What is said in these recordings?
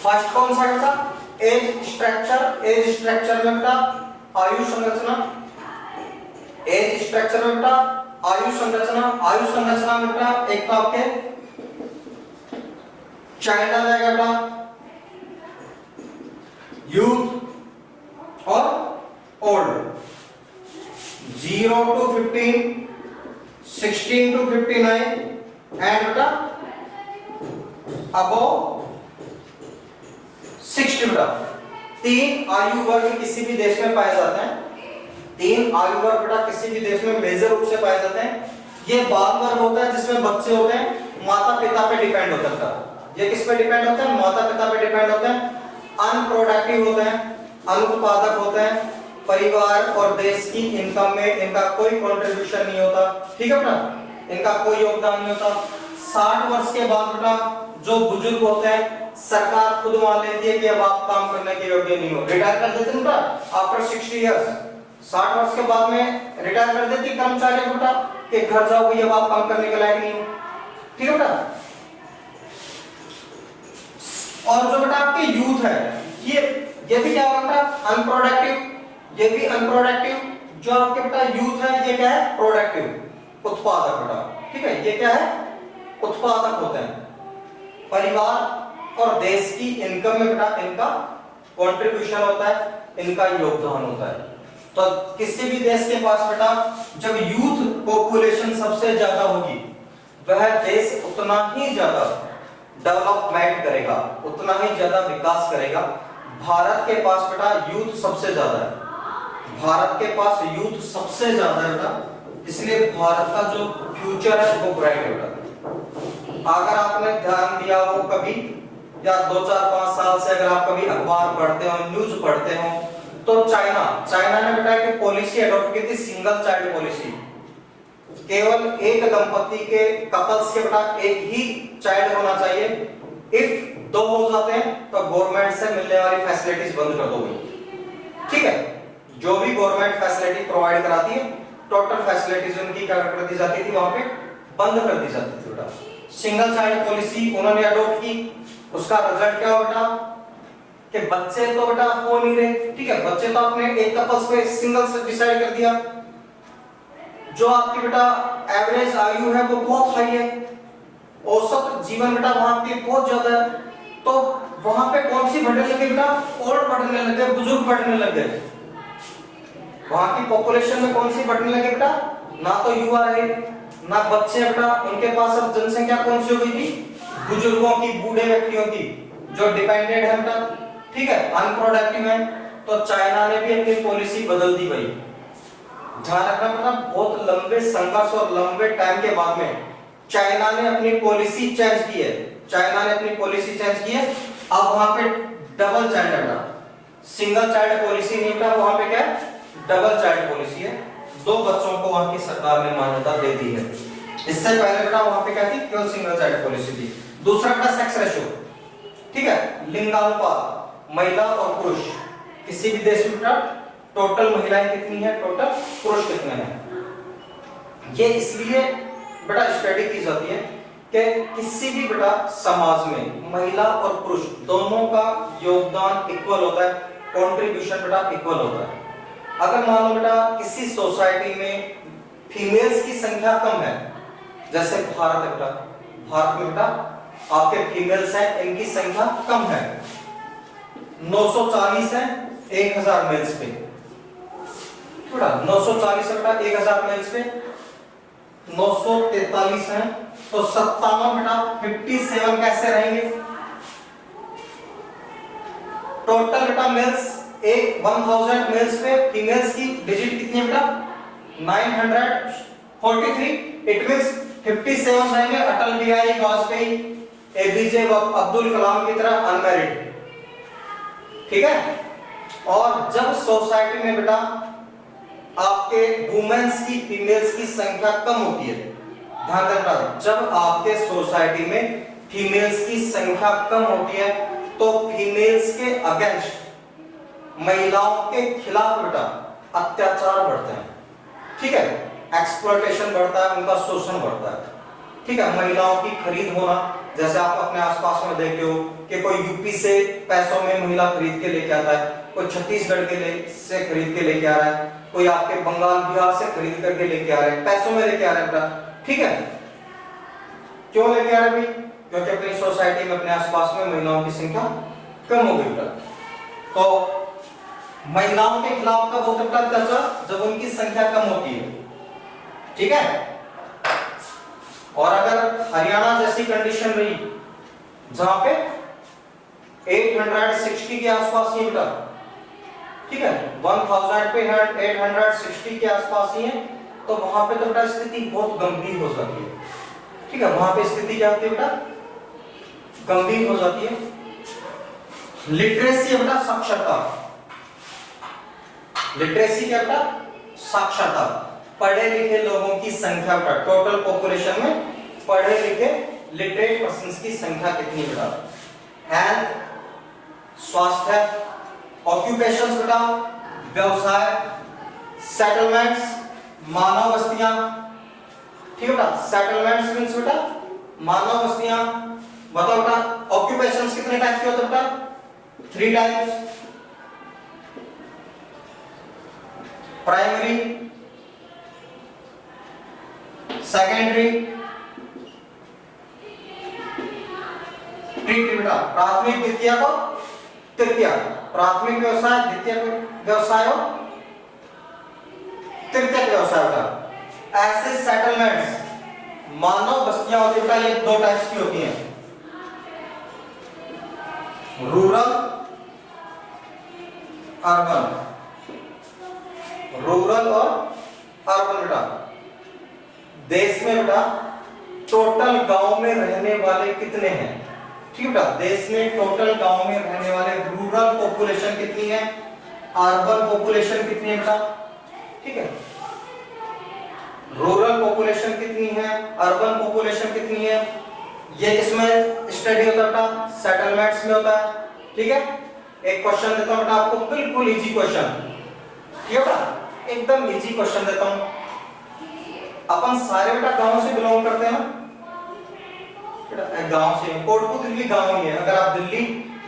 First कौन सा बेटा, एज स्ट्रक्चर। एज स्ट्रक्चर में बेटा आयु संरचना, एज स्ट्रक्चर में बेटा आयु संरचना। आयु संरचना में बेटा एक तो आपके चाइल्ड आ जाएगा बेटा, यूथ और ओल्ड, 0 to 15, 16 to 59 एंड बेटा अबव 60 बेटा। तीन आयु वर्ग किसी भी देश में पाए जाते हैं, तीन आयु वर्ग बेटा किसी भी देश में मेजर रूप से पाए जाते हैं। ये बाल वर्ग होता है जिसमें बच्चे होते हैं, माता पिता पे डिपेंड होता है। ये किस पे डिपेंड होते हैं, माता पिता पे डिपेंड होते हैं। अनप्रोडक्टिव होते हैं, अनुत्पादक होते हैं, परिवार और देश की इनकम में इनका कोई कंट्रीब्यूशन नहीं होता, ठीक है बेटा, इनका कोई योगदान नहीं होता। 60 वर्ष के बाद बेटा जो बुजुर्ग होते हैं, सरकार खुद मान लेती है कि अब आप काम करने के योग्य नहीं हो, रिटायर कर देते हैं बेटा आफ्टर 60 इयर्स। 60 वर्ष के बाद में रिटायर कर देती कर्मचारी बेटा कि घर जाओ भैया, अब आप काम करने के लायक नहीं हो, ठीक है बेटा। और जो बेटा आपके यूथ है, ये भी क्या होगा बेटा, अनप्रोडक्टिव, ये भी अनप्रोडक्टिव। जो आपके बेटा यूथ है ये क्या है, प्रोडक्टिव, उत्पादक बेटा, ठीक है, ये क्या है, उत्पादक होते हैं। परिवार और देश की इनकम में बेटा इनका कंट्रीब्यूशन होता है, इनका योगदान होता है। तो किसी भी देश के पास बेटा जब यूथ पॉपुलेशन सबसे ज्यादा होगी, वह देश उतना ही ज्यादा डेवलपमेंट करेगा, उतना ही ज्यादा विकास करेगा। भारत के पास बेटा यूथ सबसे ज्यादा है, भारत के पास यूथ सबसे ज्यादा है बेटा, इसलिए भारत का जो फ्यूचर है वो ब्राइट है बेटा। अगर आपने ध्यान दिया हो कभी, या 2-4-5 साल से अगर आप कभी अखबार पढ़ते हो, न्यूज पढ़ते हो, तो चाइना ने बेटा एक पॉलिसी अडॉप्ट की थी, सिंगल चाइल्ड पॉलिसी। केवल एक दंपति के कपल्स के बेटा एक ही चाइल्ड होना चाहिए। इफ 2 हो जाते हैं तो गवर्नमेंट से मिलने वाली फैसिलिटीज बंद कर दोगे, ठीक है। जो भी गवर्नमेंट फैसिलिटी प्रोवाइड कराती है, टोटल फैसिलिटीज उनकी क्या कर दी जाती थी, वहां पे बंद कर दी जाती थी बेटा। सिंगल चाइल्ड पॉलिसी उन्होंने अडॉप्ट की, उसका रिजल्ट क्या हुआ बेटा कि बच्चे तो बेटा हो नहीं रहे, ठीक है, बच्चे तो आपने एक कपल्स पे सिंगल से डिसाइड कर दिया। जो आपकी बेटा एवरेज आयु है वो बहुत हाई है, औसत जीवन बेटा वहां पे बहुत ज्यादा है, तो वहां पे कौन सी बढ़ने लगी बेटा, ओल्ड बढ़ने लगे, बुजुर्ग बढ़ने लगे। वहां की पॉपुलेशन में कौन सी बढ़ने लगी बेटा, ना तो युवा रहे ना बच्चे बेटा, उनके पास अब जनसंख्या कौन सी हो गई थी, बुजुर्गों की, बूढ़े व्यक्तियों की, जो डिपेंडेंट है बेटा, ठीक है, अनप्रोडक्टिव है। तो चाइना ने भी अपनी पॉलिसी बदल दी भाई। ध्यान रखना बेटा, बहुत लंबे संघर्ष और लंबे टाइम के बाद में चाइना ने अपनी पॉलिसी चेंज की है, चाइना ने अपनी पॉलिसी चेंज की है। अब वहां पे डबल चाइल्ड है बेटा, सिंगल चाइल्ड पॉलिसी नहीं बेटा, वहां पे क्या है, डबल चाइल्ड पॉलिसी है। 2 बच्चों को वहां की सरकार ने मान्यता दे दी है। इससे पहले बेटा वहां पे क्या थी, केवल सिंगल चाइल्ड पॉलिसी थी। दूसरा बेटा सेक्स रेशियो, ठीक है, लिंगानुपात, महिला और पुरुष। किसी भी देश में बेटा टोटल महिलाएं कितनी है, टोटल पुरुष कितने हैं, ये इसलिए बेटा स्टडी की जाती है कि किसी भी बेटा समाज में महिला और पुरुष दोनों का योगदान इक्वल होता है, कंट्रीब्यूशन बेटा इक्वल होता है। अगर मान लो बेटा किसी सोसाइटी में फीमेल्स की संख्या कम है, जैसे भारत है बेटा, भारत में बेटा आपके फीमेल्स हैं, इनकी संख्या कम है, 940 है 1000 मेल्स पे, बेटा 940 है बेटा 1000 मेल्स पे, 943 है तो 57 बेटा 57 कैसे रहेंगे। टोटल बेटा मेल्स 1000 मेल्स पे फीमेल्स की डिजिट कितनी है बेटा 943, इट मींस 57 रहेंगे अटल बिहारी वाजपेयी, एपीजे अब्दुल कलाम की तरह अनमैरिड, ठीक है। और जब सोसाइटी में बेटा आपके वुमेन्स की, फीमेल्स की संख्या कम होती है, ध्यान रखना, जब आपके सोसाइटी में फीमेल्स की संख्या कम होती है तो फीमेल्स के अगेंस्ट, महिलाओं के खिलाफ बेटा अत्याचार बढ़ते हैं, ठीक है, एक्सप्लॉयटेशन बढ़ता है, उनका शोषण बढ़ता है, ठीक है, महिलाओं की खरीद होना, जैसे आप अपने आसपास में देखते हो कि कोई यूपी से पैसों में महिला खरीद के लेके आता है, कोई छत्तीसगढ़ के से खरीद के लेके आ रहा है, कोई आपके बंगाल बिहार से खरीद करके लेके आ रहे हैं, पैसों में लेके आ रहे हैं बेटा, ठीक है। क्यों लेके आ रहे हैं भाई? क्योंकि अपनी सोसाइटी में अपने आसपास में महिलाओं की संख्या कम हो गई बेटा। तो महिलाओं के खिलाफ कब होता है बेटा? जब उनकी संख्या कम होती है, ठीक है। और अगर हरियाणा जैसी कंडीशन रही जहां पे 860 के आसपास ही बेटा, ठीक है, 1000 पे 860 के आसपास ही है, तो वहां पे तो बेटा स्थिति बहुत गंभीर हो जाती है, ठीक है। वहां पे स्थिति क्या होती है बेटा? गंभीर हो जाती है। लिटरेसी बेटा साक्षरता, लिटरेसी क्या बेटा? साक्षरता, पढ़े लिखे लोगों की संख्या बेटा, टोटल पॉपुलेशन में पढ़े लिखे लिटरेट पर्संस की संख्या कितनी बेटा? हेल्थ, स्वास्थ्य, ऑक्यूपेशंस बेटा, व्यवसाय, सेटलमेंट्स, मानव बस्तियां, ठीक है बेटा। सेटलमेंट्स मींस बेटा मानव बस्तियां। बताओ बेटा ऑक्यूपेशंस कितने टाइप के होते हैं बेटा? 3 टाइप्स, प्राइमरी, सेकेंडरी, बेटा प्राथमिक, द्वितीय और तृतीय। प्राथमिक व्यवसाय, द्वितीय व्यवसाय और तृतीय व्यवसाय बेटा। ऐसे सेटलमेंट्स मानव बस्तियां होती बेटा, ये 2 टाइप्स की होती हैं, रूरल, अर्बन। रूरल और अर्बन बेटा। देश में बेटा टोटल गांव में रहने वाले कितने हैं? ठीक बेटा, देश में टोटल गांव में रहने वाले रूरल पॉपुलेशन कितनी है, अर्बन पॉपुलेशन कितनी है बेटा? ठीक है, रूरल पॉपुलेशन कितनी है, अर्बन पॉपुलेशन कितनी है, ये किसमें स्टडी होता है बेटा? सेटलमेंट्स में होता है। ठीक है, एक क्वेश्चन देता हूं बेटा आपको, बिल्कुल इजी क्वेश्चन, ठीक है बेटा, एकदम इजी क्वेश्चन देता हूं। अपन सारे बेटा गांव से बिलोंग करते हैं ना बेटा, गांव से। कोटपुतली गांव ही है। अगर आप दिल्ली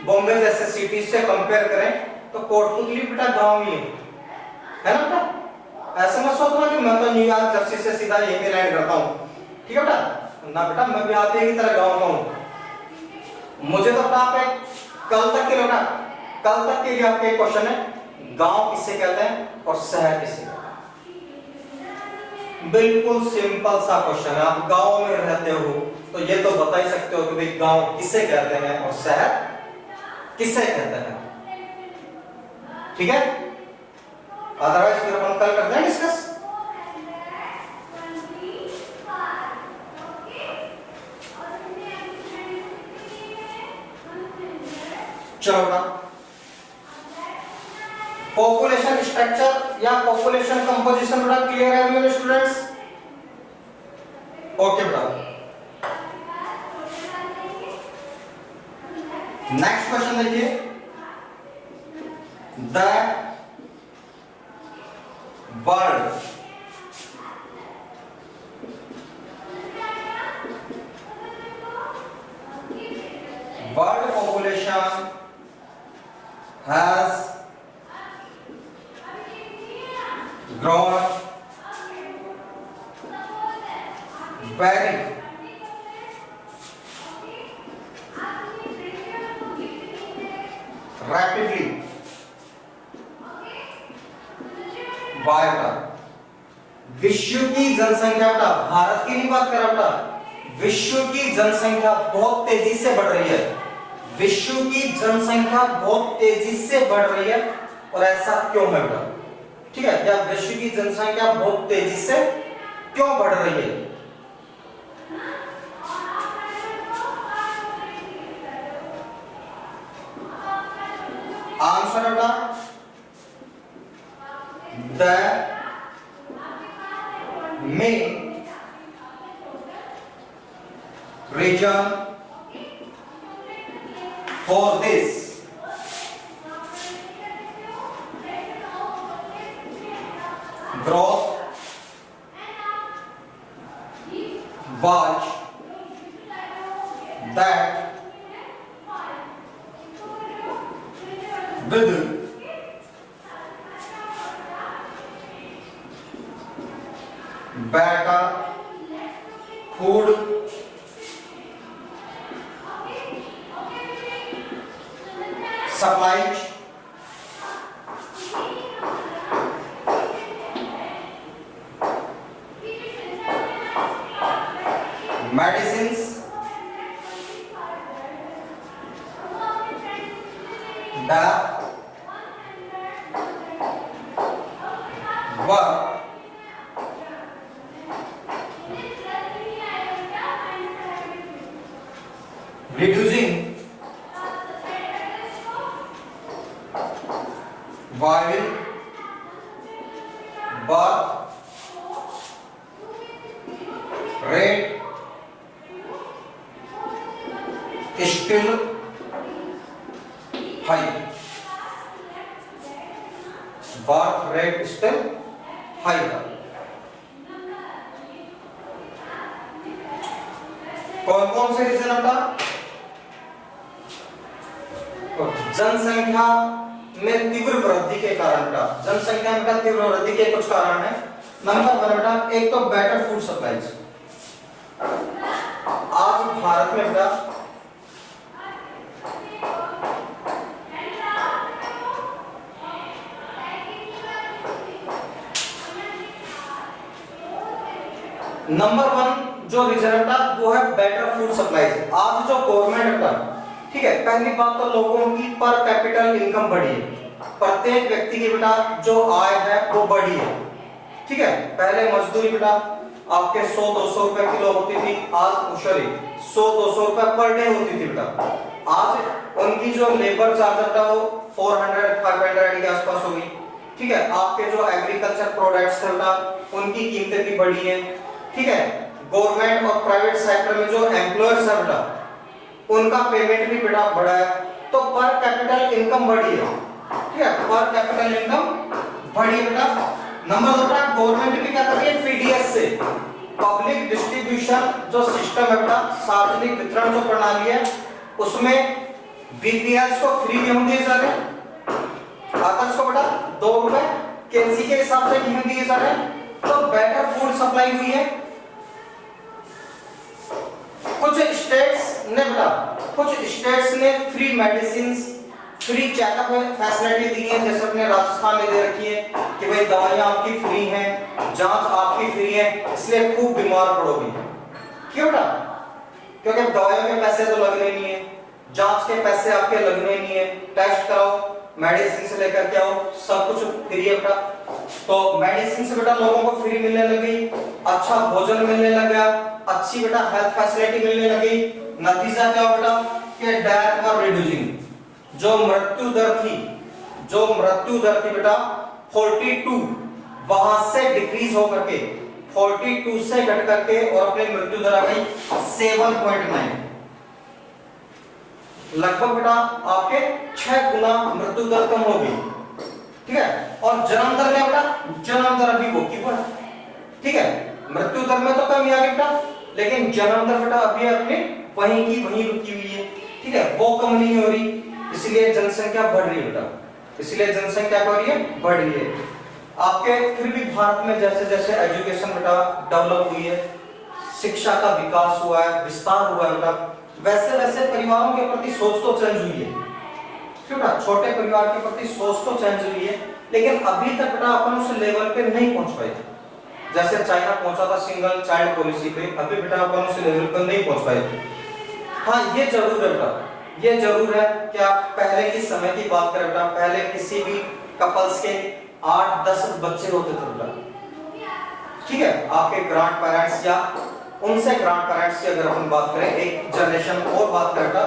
बॉम्बे जैसे सिटी से कंपेयर करें तो कोटपुतली बेटा गांव ही है ना बेटा। ऐसे मत सोचना कि मैं तो न्यूयॉर्क जर्सी से सीधा यहीं पे लैंड करता हूं, ठीक है बेटा, ना बेटा, मैं भी आप ही की तरह गांव का हूं। मुझे तो बेटा आप कल तक के लिए ना, कल तक के लिए आपके क्वेश्चन है, गांव किसे कहते हैं और शहर किसे कहते हैं। बिल्कुल सिंपल सा क्वेश्चन है। आप गांव में रहते हो तो ये तो बता ही सकते हो कि भाई गांव किसे कहते हैं और शहर किसे कहते हैं, ठीक है। अदरवाइज फिर अपन कल करते हैं डिस्कस। चलो ना, पॉपुलेशन स्ट्रक्चर या पॉपुलेशन कंपोजिशन बेटा क्लियर है मेरे स्टूडेंट्स? ओके बेटा, नेक्स्ट क्वेश्चन देखिए, the world population has grown very rapidly by विश्व की जनसंख्या बेटा, भारत की नहीं बात कर रहा बेटा, विश्व की जनसंख्या बहुत तेजी से बढ़ रही है। विश्व की जनसंख्या बहुत तेजी से बढ़ रही है, और ऐसा क्यों है बेटा? ठीक है, या विश्व की जनसंख्या बहुत तेजी से क्यों बढ़ रही है? आंसर बेटा, the main reason for this growth was that with better food supplies, medicines, that were reducing while birth rate still high. Birth rate still high है। कौन कौन से रीजन होता? जनसंख्या में तीव्र वृद्धि के कारण बेटा, जनसंख्या में बेटा तीव्र वृद्धि के कुछ कारण है। नंबर 1 बेटा, एक तो बेटर फूड सप्लाईज। आज भारत में बेटा नंबर 1 जो रीजन था वो है बेटर फूड सप्लाईज। आज जो गवर्नमेंट था, ठीक है, पहली बात तो लोगों की पर कैपिटल इनकम बढ़ी है, प्रत्येक व्यक्ति की बेटा जो आय है वो बढ़ी है, ठीक है। पहले मजदूरी बेटा आपके 100-200 रुपए किलो होती थी, आज 100-200 रुपए पर डे होती थी बेटा। आज उनकी जो लेबर चार्ज था वो 400-500 के आसपास हो गई, ठीक है। आपके जो एग्रीकल्चर प्रोडक्ट्स थे बेटा उनकी कीमतें भी बढ़ी है, ठीक है। गवर्नमेंट और प्राइवेट सेक्टर में जो एम्प्लॉयर्स है बेटा उनका पेमेंट भी बेटा बढ़ा है, तो पर कैपिटल इनकम बढ़ी है, ठीक है, पर कैपिटल इनकम बढ़ी है बेटा। नंबर 2 बेटा गवर्नमेंट भी क्या कर रही है, पीडीएस से पब्लिक डिस्ट्रीब्यूशन जो सिस्टम है बेटा, सार्वजनिक वितरण जो प्रणाली है उसमें बीपीएल्स को फ्री गेहूं दिए जा रहे हैं, आदर्श को बेटा 2 रुपए केजी के हिसाब से गेहूं दिए जा रहे हैं, तो बेटर फूड सप्लाई हुई है। कुछ स्टेट्स ने बेटा, कुछ स्टेट्स ने free medicines, free checkup facility दी है, जैसे अपने राजस्थान में दे रखी है कि भाई दवाइयां आपकी फ्री हैं, जांच आपकी फ्री है, इसलिए खूब बीमार पड़ोगे। क्यों बेटा? क्योंकि दवाइयों के पैसे तो लगने नहीं है, जांच के पैसे आपके लगने नहीं है, टेस्ट कराओ, मेडिसिन से लेकर के आओ, सब कुछ फ्री है बेटा। तो मेडिसिन से बेटा लोगों को फ्री मिलने लगी, अच्छा भोजन मिलने लगा, अच्छी बेटा हेल्थ फैसिलिटी मिलने लगी। नतीजा क्या बेटा कि डेथ और रिड्यूसिंग, जो मृत्यु दर थी बेटा 42, वहां से डिक्रीज होकर के 42 से घट करके और अपनी मृत्यु दर आ गई 7.9, लगभग बेटा आपके 6 गुना मृत्यु दर कम होगी, ठीक है। और जन्म दर क्या बेटा, जन्म दर अभी वो की बढ़ा, ठीक है। मृत्यु दर में तो कमी आ गई बेटा, लेकिन जन्म दर बेटा अभी अपने वहीं की वहीं रुकी हुई है, ठीक है, वो कम नहीं हो रही, इसलिए जनसंख्या बढ़ रही है बेटा, इसलिए जनसंख्या हो रही है, बढ़ रही है। आपके फिर भी भारत में जैसे जैसे एजुकेशन बेटा डेवलप हुई है, शिक्षा का विकास हुआ है, विस्तार हुआ है बेटा, वैसे वैसे परिवारों के प्रति सोच तो चेंज हुई है, ठीक है। छोटे परिवार के प्रति सोच तो चेंज हुई है, लेकिन अभी तक बेटा अपन उस लेवल पे नहीं पहुंच पाए, जैसे चाइना पहुंचा था सिंगल चाइल्ड पॉलिसी पे, अभी बेटा अपन उस लेवल पर नहीं पहुंच पाए। हाँ ये जरूर है बेटा, ये जरूर है कि आप पहले की समय की बात करें बेटा, पहले किसी भी कपल्स के 8-10 बच्चे होते थे बेटा, ठीक है। आपके ग्रैंड पेरेंट्स या उनसे ग्रैंड पेरेंट्स की अगर अपन बात करें, एक जनरेशन और बात करें बेटा,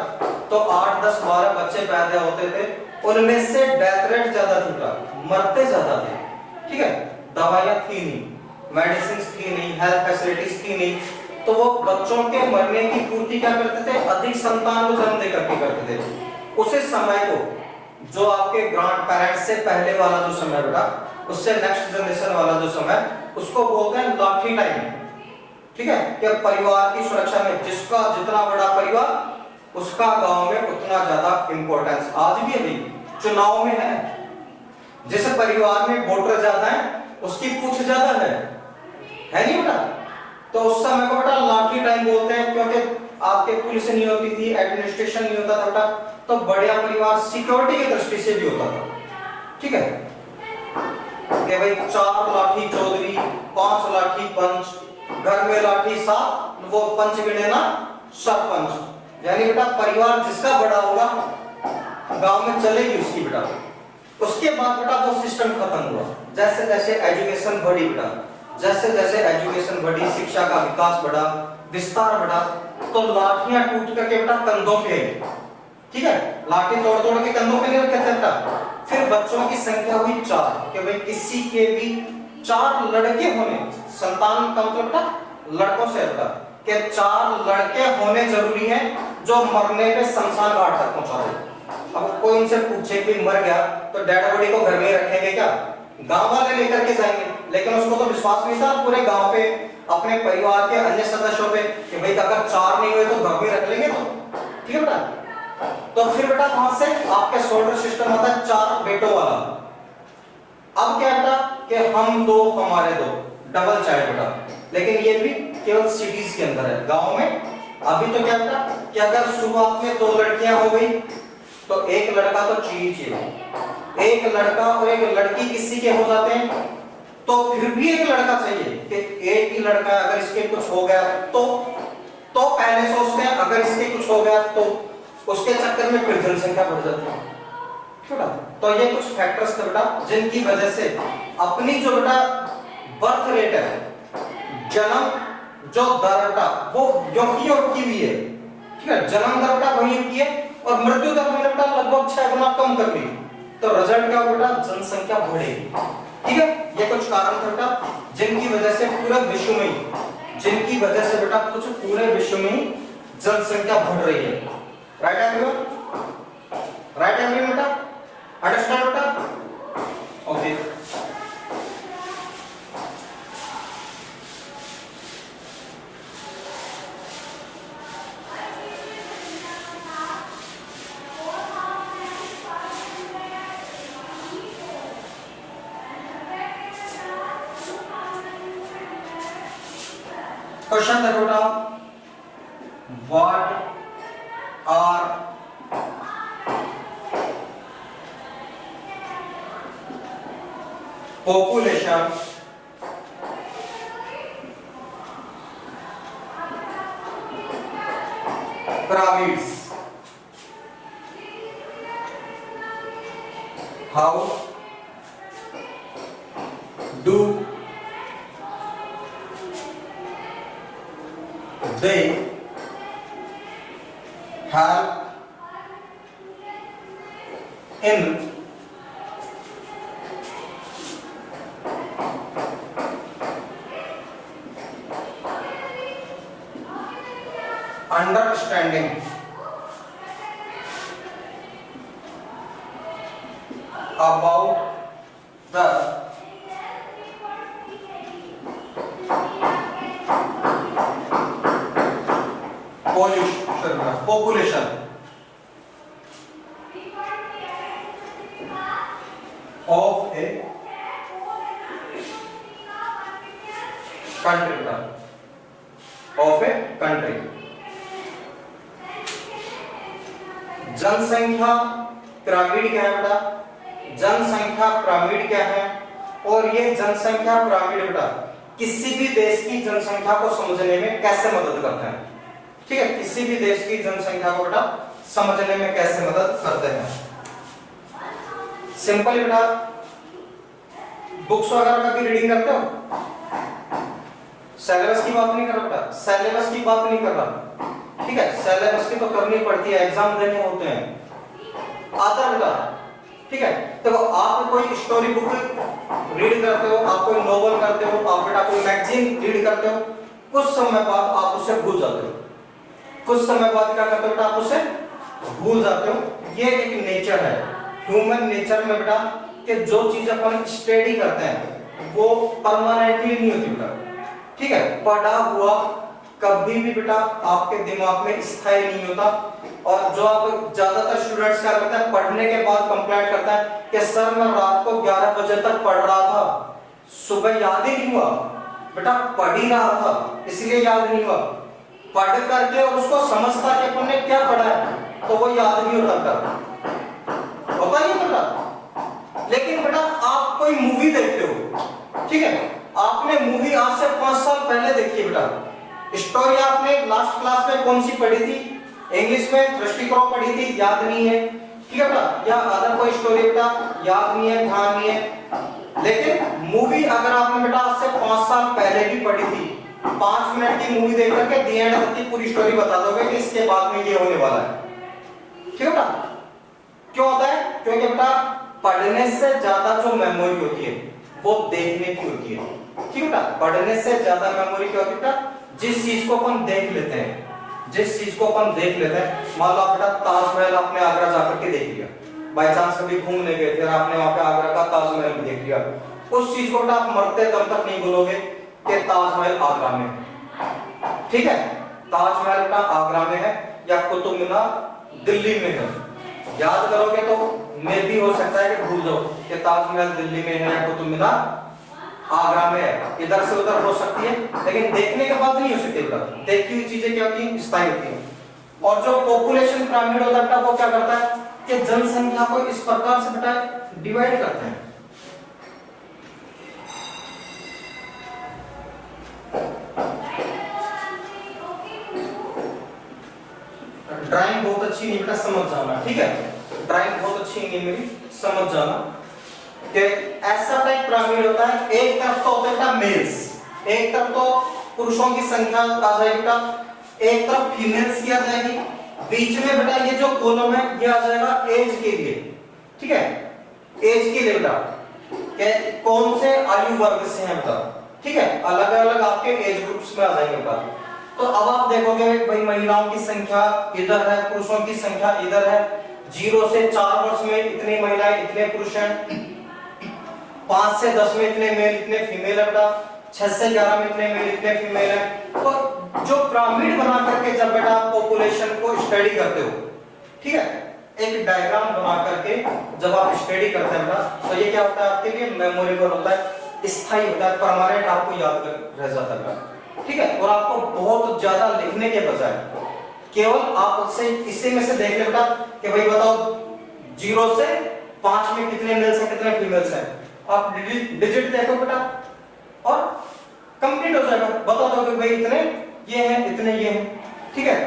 तो 8-10-12 बच्चे पैदा होते थे, उनमें से डेथ रेट ज्यादा था, मरते ज्यादा थे, ठीक है। दवाइयां थी नहीं, मेडिसिन थी नहीं, हेल्थ फैसिलिटीज थी नहीं, तो वो बच्चों के मरने की पूर्ति क्या करते थे, अधिक संतान को जन्म देकर के करते थे। उसी समय को जो आपके ग्रैंड पेरेंट्स से पहले वाला जो समय बेटा, उससे नेक्स्ट जनरेशन वाला जो समय, उसको बोलते हैं लाठी टाइम, ठीक है। कि परिवार की सुरक्षा में जिसका जितना बड़ा परिवार उसका गांव में उतना ज्यादा इंपॉर्टेंस। आज भी अभी चुनाव में है। जिस परिवार में वोटर ज्यादा है उसकी पूछ ज्यादा है नहीं बेटा? तो उस समय को बेटा लाठी टाइम बोलते हैं, क्योंकि आपके पुलिस नहीं होती थी, एडमिनिस्ट्रेशन नहीं होता था बेटा, तो बढ़िया परिवार सिक्योरिटी की दृष्टि से भी होता था। ठीक है कि भाई 4 लाठी चौधरी, 5 लाठी पंच, घर में लाठी 7, वो पंच गिने ना सरपंच। यानी बेटा परिवार जिसका बड़ा होगा गांव में चलेगी उसकी बेटा। उसके बाद बेटा वो सिस्टम खत्म हुआ। जैसे जैसे एजुकेशन बढ़ी बेटा, जैसे जैसे एजुकेशन बढ़ी, शिक्षा का विकास बढ़ा, विस्तार बढ़ा, तो लाठियां टूट करके बेटा कंधों पे आई। ठीक है, लाठी तोड़ तोड़ के कंधों पे नहीं रखे थे बेटा। फिर बच्चों की संख्या हुई 4, कि भाई किसी के भी 4 लड़के होने, संतान का मतलब बेटा लड़कों से बेटा, कि 4 लड़के होने जरूरी है जो मरने पे शमशान घाट तक पहुंचा दे। अब कोई इनसे पूछे कि मर गया तो डेड बॉडी को घर में ही रखेंगे क्या? गांव वाले लेकर के जाएंगे, लेकिन उसको तो विश्वास नहीं था पूरे गांव पे, अपने परिवार के अन्य सदस्यों पे, कि भाई अगर 4 नहीं हुए तो घर में रख लेंगे। तो ठीक है बेटा, तो फिर बेटा वहां से आपके सोल्डर सिस्टम आता है 4 बेटों वाला। अब क्या बेटा कि हम 2 हमारे 2, डबल चाइल्ड बेटा। लेकिन ये भी केवल सिटीज के अंदर है, गांव में अभी तो क्या बेटा कि अगर शुरुआत में 2 लड़कियां हो गई तो एक लड़का तो चाहिए। एक लड़का और एक लड़की किसी के हो जाते हैं तो फिर भी एक लड़का चाहिए, कि एक ही लड़का अगर इसके कुछ हो गया तो पहले सोचते हैं अगर इसके कुछ हो गया तो उसके चक्कर में फिर जनसंख्या बढ़ जाती है। बेटा तो ये कुछ फैक्टर्स थे बेटा जिनकी वजह से अपनी जो बेटा बर्थ रेट है, जन्म जो दर बेटा वो योगी हुई है। ठीक है, जन्म दर बेटा वही रुकी है और मृत्यु दर मैंने बेटा लगभग 6 गुना कम कर दी। तो रिजल्ट क्या बेटा जनसंख्या बढ़ेगी। ठीक है, ये कुछ कारण थे बेटा जिनकी वजह से पूरे विश्व में, जिनकी वजह से बेटा कुछ पूरे विश्व में जनसंख्या बढ़ रही है। Right everyone? राइट एवरीवन बेटा? अंडरस्टैंड बेटा? ओके, क्वेश्चन देखो बेटा, what are population pyramids? How do they help in understanding about the population of a country, of a country? जनसंख्या पिरामिड क्या है बेटा? जनसंख्या पिरामिड क्या है? और ये जनसंख्या पिरामिड बेटा किसी भी देश की जनसंख्या को समझने में कैसे मदद करते हैं? ठीक है, किसी भी देश की जनसंख्या को बेटा समझने में कैसे मदद करते हैं? सिंपल बेटा, बुक्स वगैरह का भी रीडिंग करते हो? सिलेबस की बात नहीं कर रहा बेटा, सिलेबस की बात नहीं कर रहा। ठीक है, सिलेबस की तो करनी पड़ती है, एग्जाम देने होते हैं, आता बेटा। ठीक है, तो आप कोई स्टोरी बुक रीड करते हो, आप कोई नोवेल करते हो, आप बेटा कोई मैगजीन रीड करते हो, कुछ समय बाद आप उसे भूल जाते हो। कुछ समय बाद क्या करते हो बेटा? आप उसे भूल जाते हो। ये एक नेचर है, ह्यूमन नेचर में बेटा, कि जो चीज अपन स्टडी करते हैं वो परमानेंटली नहीं होती बेटा। ठीक है, पढ़ा हुआ कभी भी बेटा आपके दिमाग में स्थायी नहीं होता। और जो आप ज्यादातर स्टूडेंट्स क्या करते हैं, पढ़ने के बाद कंप्लेंट करता है कि सर मैं रात को 11 बजे तक पढ़ रहा था, सुबह याद ही नहीं हुआ। बेटा पढ़ ही रहा था इसलिए याद नहीं हुआ, पढ़ करके और उसको समझता कि अपन ने क्या पढ़ा है तो वो याद नहीं होता होता नहीं बेटा। लेकिन बेटा आप कोई मूवी देखते हो, ठीक है, आपने मूवी आज से 5 साल पहले देखी बेटा, स्टोरी आपने लास्ट क्लास में कौन सी पढ़ी थी, इंग्लिश में दृष्टिकोण पढ़ी थी, याद नहीं है, ठीक है बेटा, या अदर कोई स्टोरी बेटा याद नहीं है, ध्यान नहीं है। लेकिन मूवी अगर आपने बेटा आज से 5 साल पहले भी पढ़ी थी, 5 मिनट की मूवी देख करके दी एंड तक की पूरी स्टोरी बता दोगे कि इसके बाद में ये होने वाला है, ठीक है बेटा। क्यों होता है? क्योंकि बेटा पढ़ने से ज्यादा जो मेमोरी होती है वो देखने की होती है, ठीक है बेटा। पढ़ने से ज्यादा मेमोरी क्या होती है बेटा, जिस चीज को अपन देख लेते हैं, जिस चीज को अपन देख लेते हैं, मान लो आप बेटा ताजमहल आपने आगरा जाकर के देख लिया, बाय चांस कभी घूमने गए फिर आपने वहां पे आगरा का ताजमहल भी देख लिया, उस चीज को बेटा आप मरते दम तक नहीं बोलोगे कि ताजमहल आगरा में है, ठीक है। ताजमहल बेटा आगरा में है या कुतुब मीनार दिल्ली में है, याद करोगे तो मे भी हो सकता है कि भूल जाओ कि ताजमहल दिल्ली में है या कुतुब मीनार आगरा में है, इधर से उधर हो सकती है, लेकिन देखने के बाद नहीं हो सकती बेटा। देखी हुई चीजें क्या होती हैं, स्थायी होती हैं। और जो पॉपुलेशन पिरामिड होता है बेटा वो क्या करता है कि जनसंख्या को इस प्रकार से बेटा डिवाइड करते हैं। ड्राइंग बहुत अच्छी नहीं बेटा, समझ जाना, ठीक है, ड्राइंग बहुत अच्छी नहीं मेरी, समझ जाना कि ऐसा टाइप पिरामिड होता है, एक तरफ तो होता है बेटा मेल्स, एक तरफ तो पुरुषों की संख्या आ जाएगी बेटा, एक तरफ फीमेल्स की आ जाएगी, बीच में बेटा ये जो कॉलम है ये आ जाएगा एज के लिए, ठीक है, एज के लिए बेटा कि कौन से आयु वर्ग से हैं बेटा, ठीक है, अलग अलग आपके एज ग्रुप्स में आ जाएंगे बेटा। तो अब आप देखोगे भाई महिलाओं की संख्या इधर है, पुरुषों की संख्या इधर है, 0 से 4 वर्ष में इतनी महिलाएं इतने पुरुष हैं, 5 से 10 में इतने मेल इतने फीमेल है बेटा, 6 से 11 में इतने मेल इतने फीमेल है। तो जो पिरामिड बना करके जब बेटा आप पॉपुलेशन को स्टडी करते हो, ठीक है, एक डायग्राम बना करके जब आप स्टडी करते हैं बेटा, तो ये क्या होता है आपके लिए मेमोरेबल होता है, स्थायी होता है, परमानेंट आपको याद रह जाता है, ठीक है। और आपको बहुत ज्यादा लिखने के बजाय केवल आप उससे इसी में से देख ले बेटा कि भाई बताओ 0 से 5 में कितने मेल्स हैं कितने फीमेल्स हैं, आप डिजिट देखो बेटा और कंप्लीट हो जाएगा, बता दो कि भाई इतने ये हैं इतने ये हैं, ठीक है।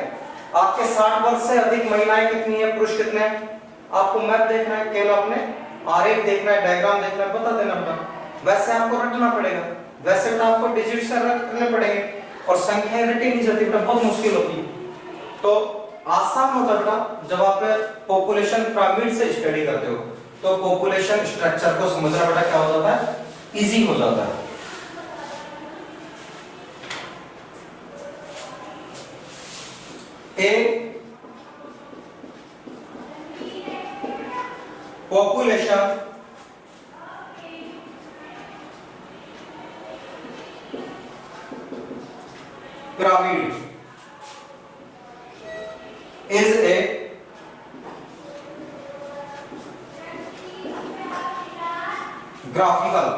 आपके 60 वर्ष से अधिक महिलाएं कितनी है, पुरुष कितने हैं, आपको मैप देखना है, केवल आपने आरेख देखना है, डायग्राम देखना है, बता देना बेटा, वैसे आपको रटना पड़ेगा, वैसे बेटा आपको डिजिट से रटने पड़ेंगे, और संख्याएं रटी नहीं जाती बेटा, बहुत मुश्किल होती है। तो आसान होता है बेटा जब आप पॉपुलेशन पिरामिड से स्टडी करते हो, तो पॉपुलेशन स्ट्रक्चर को समझना बेटा क्या हो जाता है, इजी हो जाता है। A population pyramid is a graphical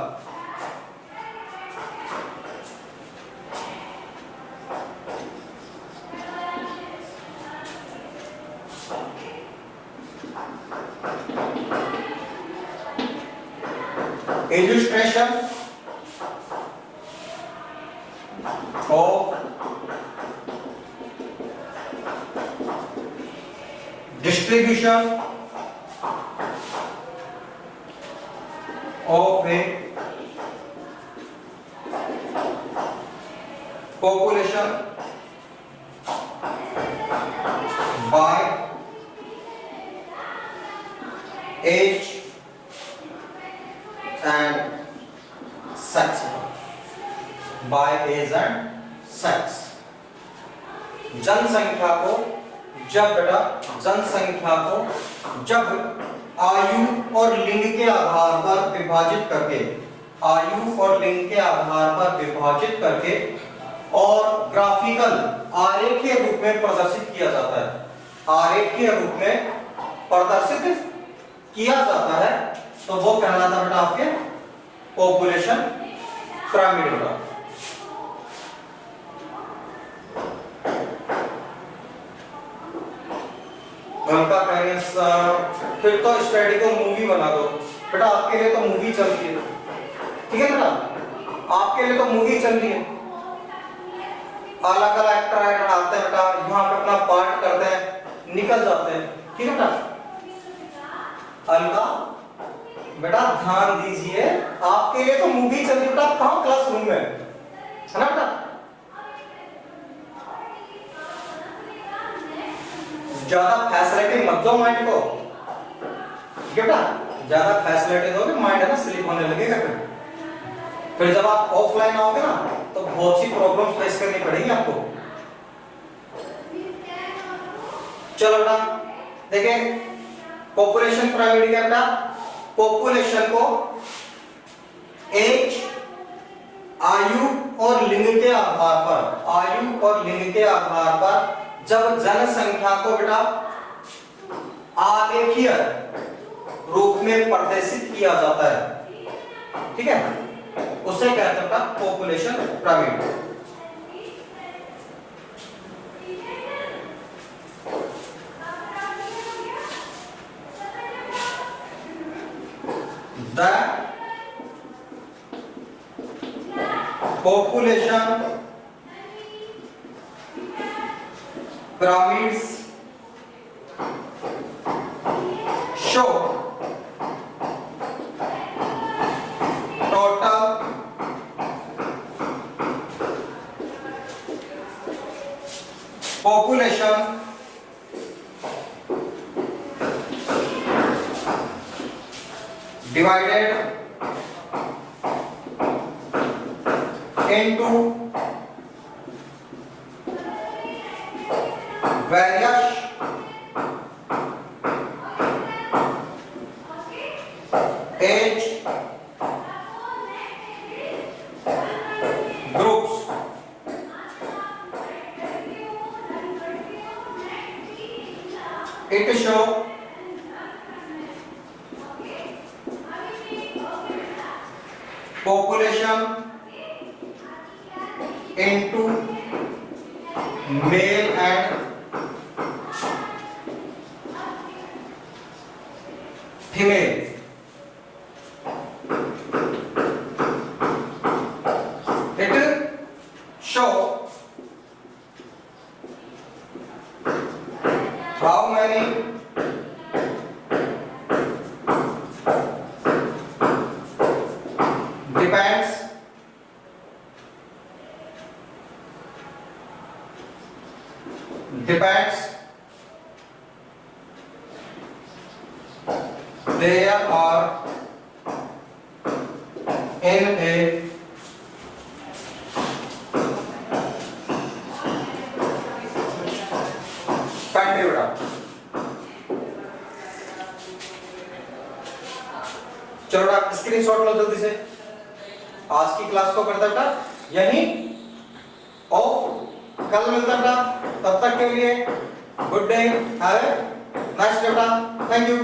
illustration of distribution of a population by age and sex, by age and sex। जनसंख्या को जब बेटा जनसंख्या को जब आयु और लिंग के आधार पर विभाजित करके, आयु और लिंग के आधार पर विभाजित करके और ग्राफिकल आरेखीय रूप में प्रदर्शित किया जाता है, आरेखीय रूप में प्रदर्शित किया जाता है तो वो कहलाता बेटा आपके पॉपुलेशन पिरामिड बेटा। उनका कहेंगे सर फिर तो स्टडी को मूवी बना दो बेटा, आपके लिए तो मूवी चलती है, ठीक है बेटा, आपके लिए तो मूवी चल रही है, अलग अलग एक्टर डालते हैं बेटा, यहाँ पे अपना पार्ट करते हैं, निकल जाते हैं, ठीक है बेटा। अलका बेटा ध्यान दीजिए, आपके लिए तो मूवी चल रही है बेटा, आप कहाँ क्लासरूम में है ना बेटा। ज्यादा फैसिलिटी मत दो माइंड को, ठीक है बेटा, ज्यादा फैसिलिटी दोगे माइंड है ना स्लिप होने लगेगा, फिर जब आप ऑफलाइन आओगे ना तो बहुत सी प्रॉब्लम्स फेस करनी पड़ेगी आपको। चलो बेटा देखिए पॉपुलेशन पिरामिड क्या बेटा, पॉपुलेशन को एज आयु और लिंग के आधार पर, आयु और लिंग के आधार पर जब जनसंख्या को बेटा आलेखीय रूप में प्रदर्शित किया जाता है, ठीक है, उसे कहते हैं population pyramid. The population pyramids show total population divided into various age groups it show population into male and female। It show how many depends there are in a country बेटा। चलो बेटा स्क्रीनशॉट लो जल्दी से, आज की class को करता बेटा यही ऑफ, कल मिलता बेटा, तब तक के लिए good day, have a nice day बेटा, थैंक यू।